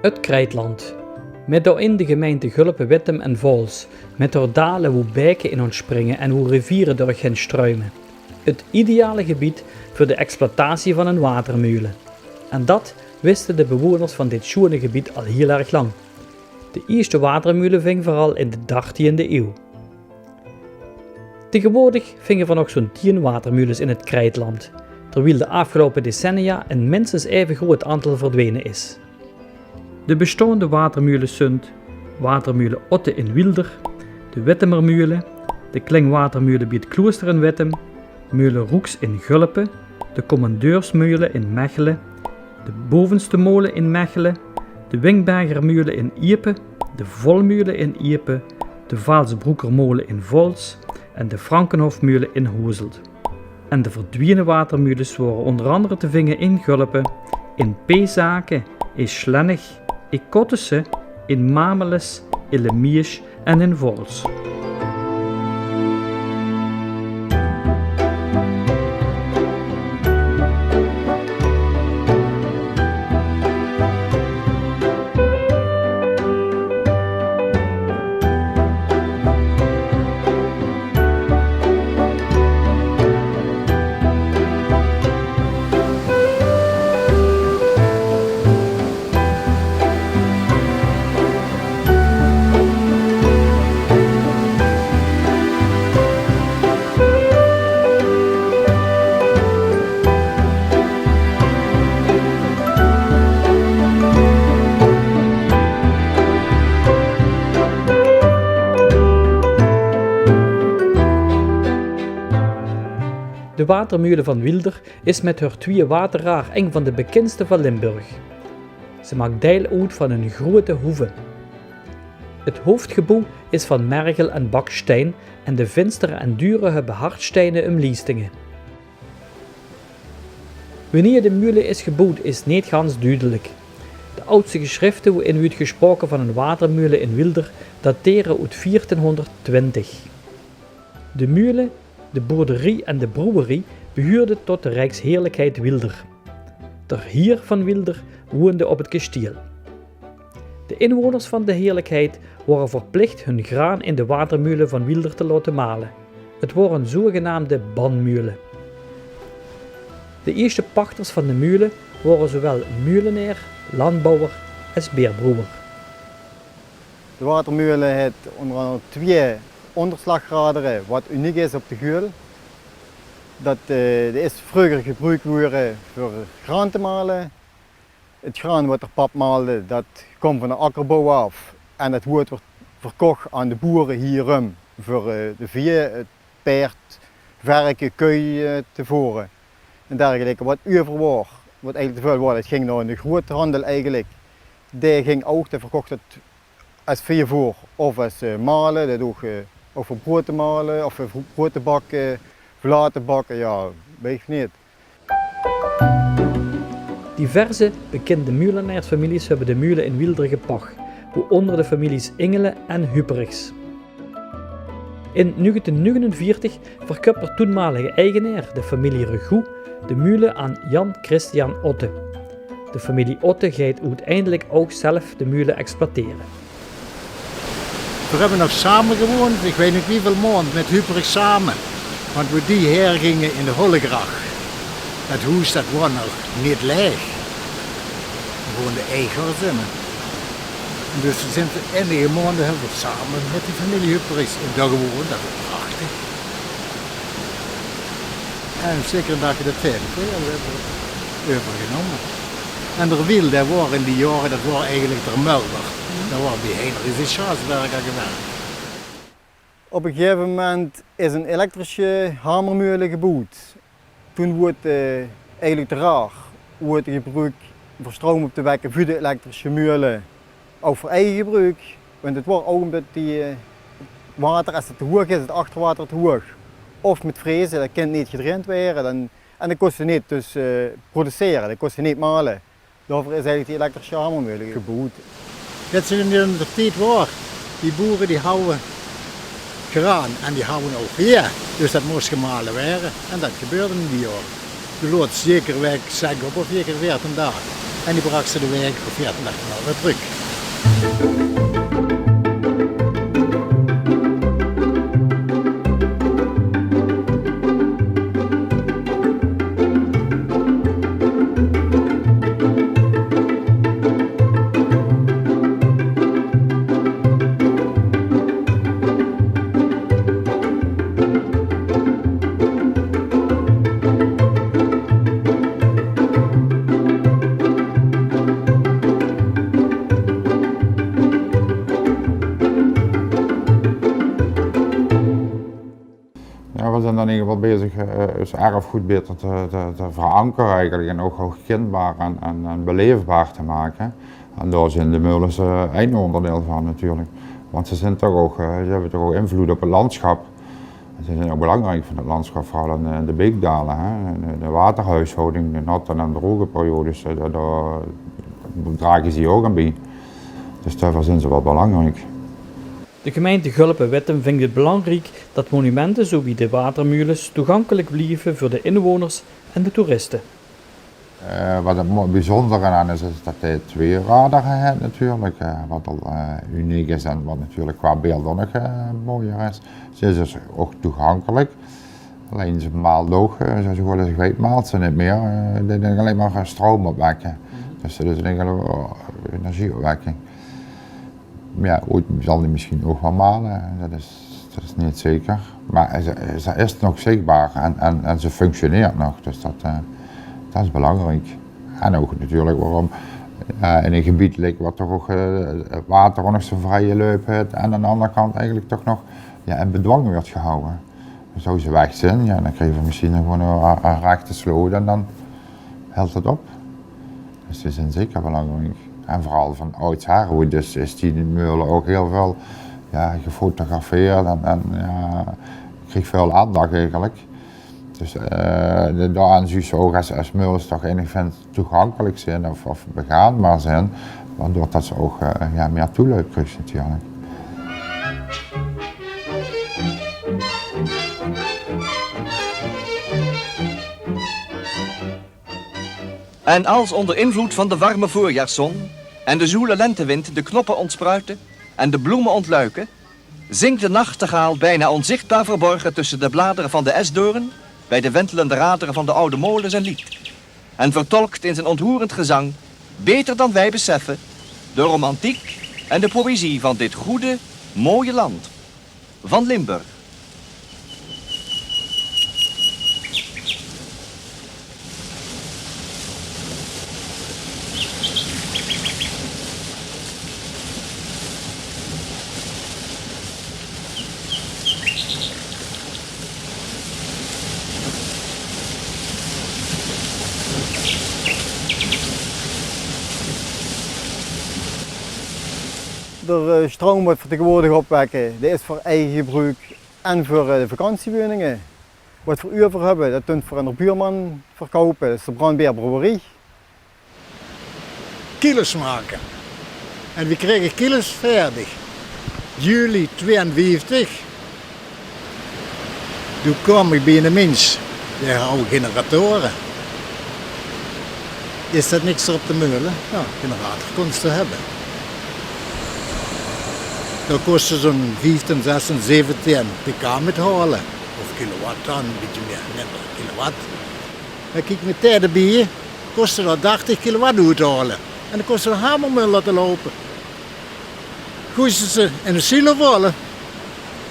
Het Krijtland. Met daarin de gemeente Gulpen-Wittem en Vols, met haar dalen hoe bijken in ontspringen en hoe rivieren door hen struimen. Het ideale gebied voor de exploitatie van een watermolen. En dat wisten de bewoners van dit schoone gebied al heel erg lang. De eerste watermolen ving vooral in de 13e eeuw. Tegenwoordig vingen er nog zo'n 10 watermolens in het Krijtland, terwijl de afgelopen decennia een minstens even groot aantal verdwenen is. De bestaande watermolens zijn watermolen Otte in Wilder, de Wittemermolen, de Klingwatermolen bij het Klooster in Wittem, molen Roeks in Gulpen, de Commandeursmolen in Mechelen, de Bovenste molen in Mechelen, de Wingbergermolen in Iepe, de Volmolen in Iepe, de Vaalsbroekermolen in Vols en de Frankenhofmolen in Hozelt. En de verdwenen watermolens waren onder andere te vingen in Gulpen, in Pezaken, in Schlennig, in Kottense, in Mameles, in Lemiesch en in Vols. De watermolen van Wilder is met haar 2 waterraar een van de bekendste van Limburg. Ze maakt deel uit van een grote hoeve. Het hoofdgebouw is van mergel en baksteen en de vinstere en dure hebben hardstenen omliestingen. Wanneer de molen is gebouwd is niet gans duidelijk. De oudste geschriften waarin wordt gesproken van een watermolen in Wilder dateren uit 1420. De molen, de boerderie en de brouwerie behoorden tot de Rijksheerlijkheid Wilder. De heer van Wilder woonde op het kasteel. De inwoners van de heerlijkheid waren verplicht hun graan in de watermolen van Wilder te laten malen. Het waren zogenaamde banmolen. De eerste pachters van de molen waren zowel molenaar, landbouwer als beerbrouwer. De watermolen heeft onder andere 2 onderslagraderen, wat uniek is op de Geul. Dat is vroeger gebruikt worden voor graan te malen. Het graan wat er pap maalde, dat komt van de akkerbouw af en het wordt verkocht aan de boeren hierom voor de vee, het paard, varken, koeien te voeren en dergelijke. Wat over wat eigenlijk te veel was, het ging naar de grote handel eigenlijk. Die ging ook, die verkocht het als veevoer of als malen, dat ook of voor brood te malen, of voor brood te bakken, vla te bakken, ja, weet ik niet. Diverse bekende molenaarsfamilies hebben de molen in Wilder gepacht, waaronder de families Ingelen en Huperichs. In 1949 verkocht de toenmalige eigenaar, de familie Regoe, de molen aan Jan Christian Otte. De familie Otte gaat uiteindelijk ook zelf de molen exploiteren. We hebben nog samen gewoond, ik weet niet hoeveel maanden, met Huperich samen. Want we die hergingen in de Hollegrach. Dat huis dat was nog niet leeg. We woonden eigers in. Dus we zijn enige maanden hebben we samen met die familie Huperich in daar gewoond, dat was prachtig. En zeker een dagje de tweede keer hebben we overgenomen. En de wiel, dat waren in die jaren, dat was eigenlijk de Mulder. Dat was die hele schaatswerker gewerkt. Op een gegeven moment is een elektrische hamermolen gebouwd. Toen wordt eigenlijk de raar wordt gebruikt voor stroom op te wekken voor de elektrische molen. Ook voor eigen gebruik. Want het wordt ook omdat die water, als het te hoog is, het achterwater te hoog. Of met vrezen, dat kan niet gedraind worden. En dat kost niet dus produceren, dat kost niet malen. Daarvoor is eigenlijk die elektrische hamermolen gebouwd. Dat ze in de tijd was, die boeren die houden graan en die houden ook vee. Dus dat moest gemalen worden en dat gebeurde in die jaren. Je loopt zeker weg 6 of 4 keer weer een dag. En die bracht ze de week voor 14 dagen weer terug. Ja, we zijn dan in ieder geval bezig het erfgoed beter te verankeren eigenlijk en ook kenbaar en beleefbaar te maken. En daar zijn de molens een onderdeel van natuurlijk. Want ze hebben toch ook invloed op het landschap. Ze zijn ook belangrijk voor het landschap, vooral in de beekdalen. Hè. De waterhuishouding, de natte en droge periodes, daar dragen ze ook aan bij. Dus daarvoor zijn ze wel belangrijk. De gemeente Gulpen-Wittem vindt het belangrijk dat monumenten zoals de watermolens toegankelijk blijven voor de inwoners en de toeristen. Wat het bijzondere aan is dat hij 2 radaren heeft natuurlijk, wat al uniek is en wat natuurlijk qua beeld ook nog mooier is. Ze is dus ook toegankelijk, alleen ze maalt ook, zoals je wel eens weet, maalt ze niet meer, die doen alleen maar stroom opwekken. Dus dat is een energieopwekking. Maar ja, ooit zal die misschien ook wel malen, dat is niet zeker. Maar ze is nog zichtbaar en ze functioneert nog, dus dat is belangrijk. En ook natuurlijk waarom in een gebied ligt wat toch ook het water nog zo vrije loop heeft en aan de andere kant eigenlijk toch nog in bedwang wordt gehouden. Zou ze weg zijn, dan krijgen we misschien gewoon een rechte sloot en dan helpt het op. Dus die zijn zeker belangrijk. En vooral van oudsher, dus is die molen ook heel veel gefotografeerd en kreeg veel aandacht eigenlijk. Dus daaraan zie je ook als molens toch enigszins toegankelijk zijn of begaanbaar zijn, waardoor dat ze ook meer toeloop krijgen natuurlijk. En als onder invloed van de warme voorjaarszon en de zoele lentewind de knoppen ontspruiten en de bloemen ontluiken, zingt de nachtegaal bijna onzichtbaar verborgen tussen de bladeren van de esdoorn bij de wentelende raderen van de oude molen zijn lied. En vertolkt in zijn ontroerend gezang, beter dan wij beseffen, de romantiek en de poëzie van dit goede, mooie land. Van Limburg. De stroom wordt tegenwoordig opwekken, dat is voor eigen gebruik en voor de vakantiewoningen. Wat voor u over hebben, dat doen we voor een buurman verkopen, dat is de Brandbeerbrouwerie. Kilos maken. En we kregen kilos fertig. Juli 52. Toen kwam ik bij een mens, die oude generatoren. Is dat niks op de molen? Ja, generator kon ze hebben. Dat kostte zo'n 15, 16, 17 pk met halen. Of kilowatt dan, een beetje meer, minder kilowatt. Dan kijk ik met tijden bij, kostte dat 30 kilowatt uithalen. En dan kostte een hamermul laten lopen. Goesten ze in een silo vallen.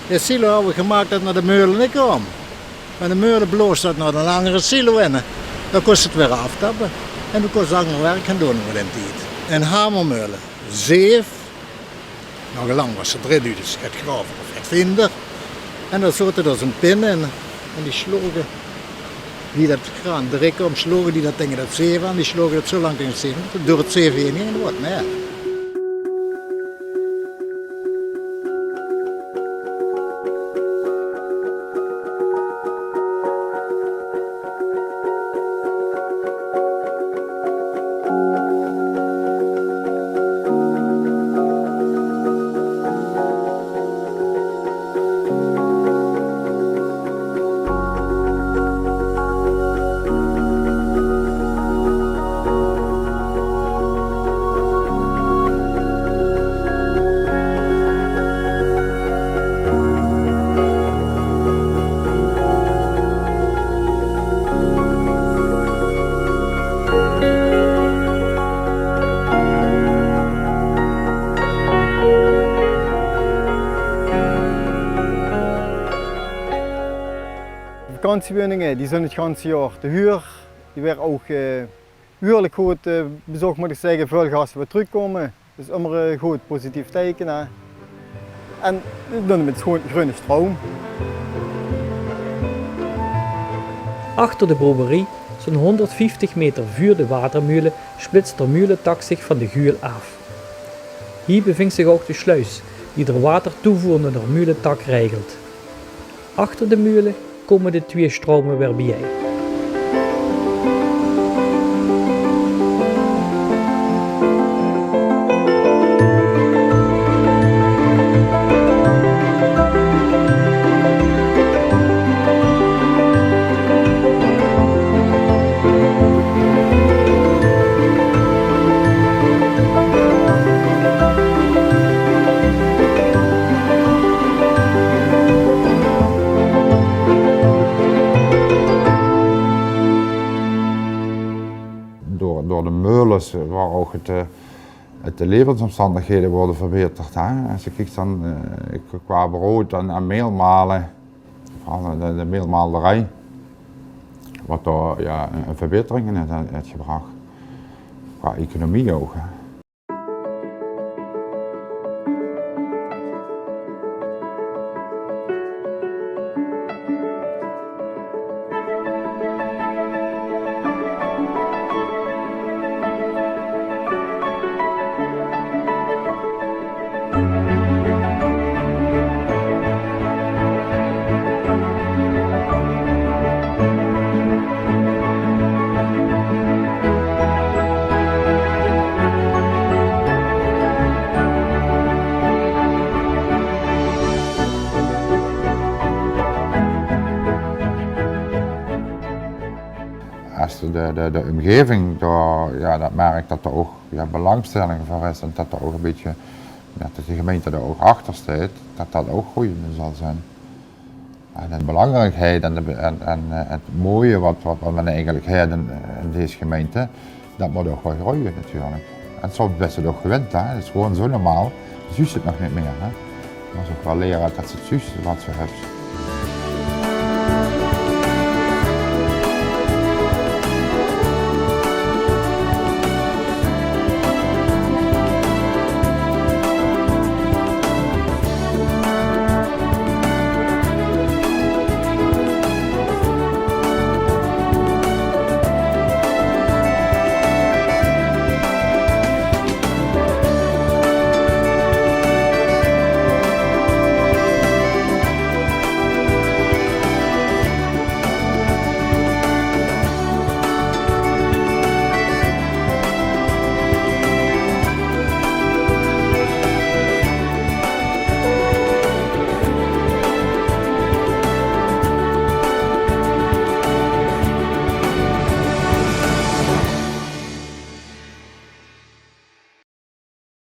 De silo hadden we gemaakt dat naar de meulen niet kwam. Maar de meulen bloos dat naar een langere silo in. Dan kost het weer aftappen. En dan kost het ander werk gaan doen met die tijd. En hamermeulen, zeef. Nog lang was het erin, dus het graven of het vinden. En dan zat er zo'n pin in. En die sloegen, die dat graan direct omsloegen, die dat tegen dat zeven aan, die sloegen dat zo lang tegen het zeven. Door het zeven heen en wat, nee. vakantiewoningen die zijn het ganse jaar te huur. Die werden ook huurlijk goed bezocht, moet ik zeggen. Veel gasten weer terugkomen. Dus immer een goed positief teken. Hè. En dan met groene stroom. Achter de brouwerie, zo'n 150 meter voor de watermeulen, splitst de meulentak zich van de Guul af. Hier bevindt zich ook de sluis, die er water toevoer naar de meulentak regelt. Achter de meulen komen de twee stromen weer bij. Door de meulens waar ook de levensomstandigheden worden verbeterd. Hè. Als je kijkt dan qua brood en meelmalen, vooral de meelmalerij, wat daar ja, een verbetering in heeft gebracht. Qua economie ook. Hè. Als de omgeving, ja, dat merkt dat er ook belangstelling voor is en dat er ook een beetje, dat de gemeente er ook achter staat, dat dat ook groeiend zal zijn. En de belangrijkheid en het mooie wat we eigenlijk hebben in deze gemeente, dat moet ook wel groeien natuurlijk. En soms best het ook gewend, hè. Het is gewoon zo normaal, dus je het nog niet meer. Hè. Maar ze ook wel leren dat ze het juist wat ze hebben.